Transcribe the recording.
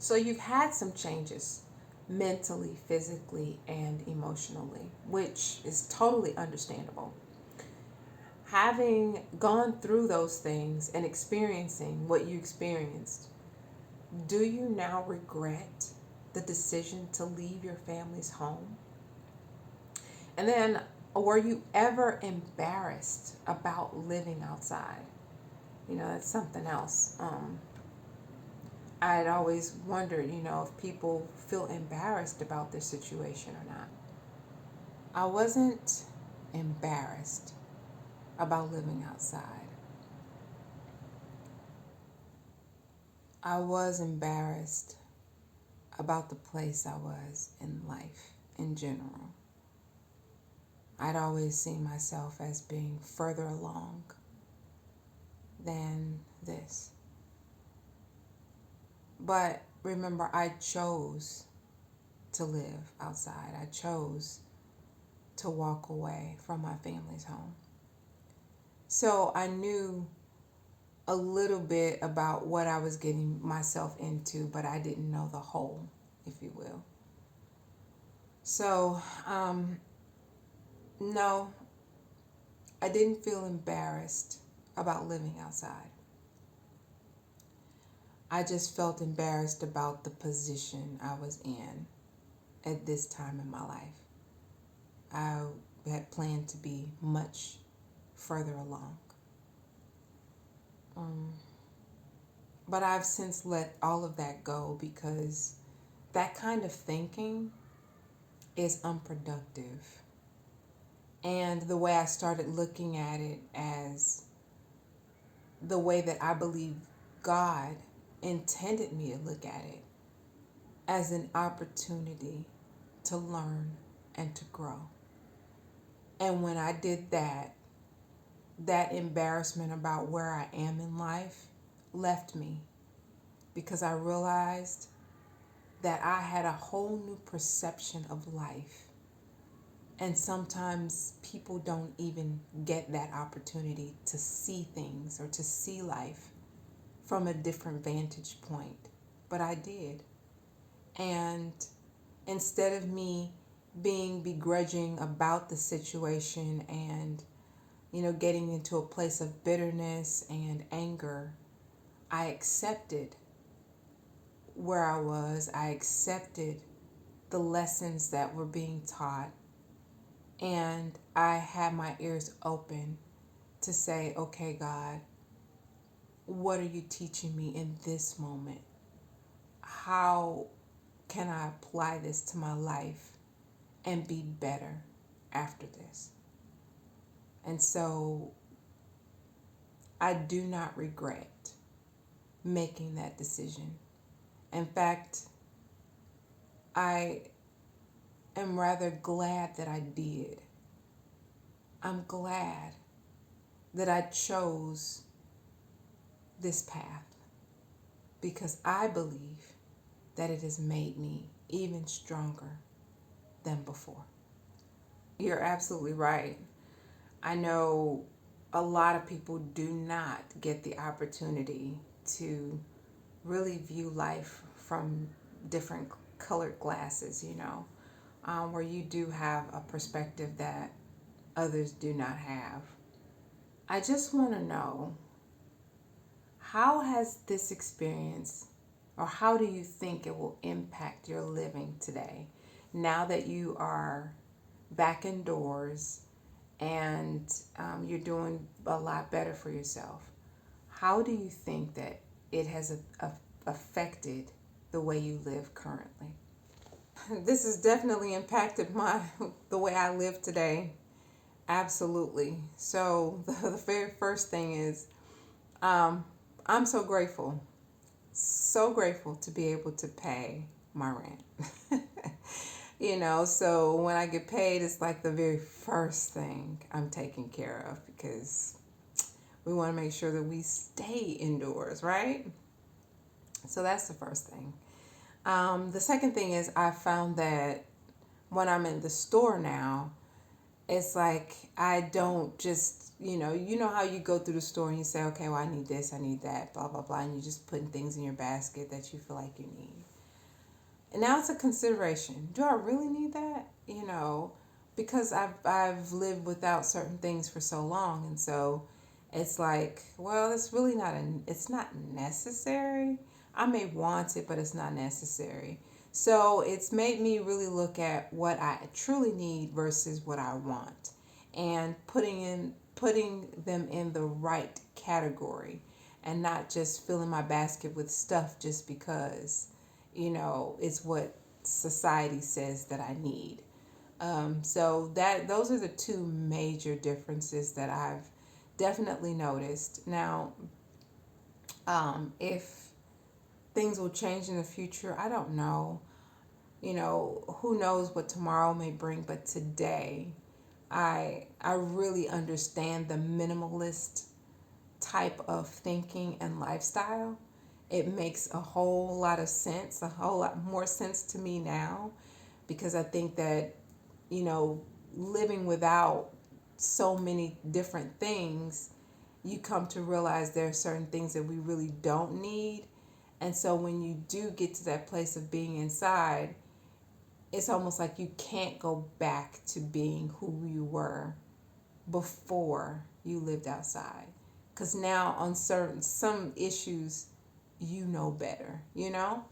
So you've had some changes mentally, physically, and emotionally, which is totally understandable. Having gone through those things and experiencing what you experienced, do you now regret the decision to leave your family's home? And then, were you ever embarrassed about living outside? That's something else. I'd always wondered, if people feel embarrassed about their situation or not. I wasn't embarrassed about living outside. I was embarrassed about the place I was in life in general. I'd always seen myself as being further along than this. But remember, I chose to live outside. I chose to walk away from my family's home. So I knew a little bit about what I was getting myself into, but I didn't know the whole, if you will. So, no, I didn't feel embarrassed about living outside. I just felt embarrassed about the position I was in at this time in my life. I had planned to be much further along. But I've since let all of that go because that kind of thinking is unproductive. And the way I started looking at it as the way that I believe God intended me to look at it, as an opportunity to learn and to grow. And when I did that, that embarrassment about where I am in life left me because I realized that I had a whole new perception of life. And sometimes people don't even get that opportunity to see things or to see life from a different vantage point. But I did. And instead of me being begrudging about the situation and, getting into a place of bitterness and anger, I accepted where I was. I accepted the lessons that were being taught. And I had my ears open to say, okay, God, what are you teaching me in this moment? How can I apply this to my life and be better after this? And so I do not regret making that decision. In fact, I am rather glad that I did. I'm glad that I chose this path because I believe that it has made me even stronger than before. You're absolutely right. I know a lot of people do not get the opportunity to really view life from different colored glasses, where you do have a perspective that others do not have. I just want to know, how has this experience, or how do you think it will impact your living today now that you are back indoors and you're doing a lot better for yourself? How do you think that it has affected the way you live currently? This has definitely impacted the way I live today. Absolutely. So the very first thing is, I'm so grateful to be able to pay my rent. So when I get paid, it's like the very first thing I'm taking care of because we want to make sure that we stay indoors, right? So that's the first thing. The second thing is I found that when I'm in the store now, it's like I don't just, how you go through the store and you say, okay, well, I need this, I need that, blah, blah, blah, and you're just putting things in your basket that you feel like you need. And now it's a consideration. Do I really need that? Because I've lived without certain things for so long, and so it's like, well, it's not necessary. I may want it, but it's not necessary. So it's made me really look at what I truly need versus what I want, and putting them in the right category, and not just filling my basket with stuff just because it's what society says that I need. So that those are the two major differences that I've definitely noticed. Now, if things will change in the future, I don't know. Who knows what tomorrow may bring, but today I really understand the minimalist type of thinking and lifestyle. It makes a whole lot of sense, a whole lot more sense to me now, because I think that, you know, living without so many different things, you come to realize there are certain things that we really don't need. And so when you do get to that place of being inside, it's almost like you can't go back to being who you were before you lived outside. Because now on some issues, you know better, you know?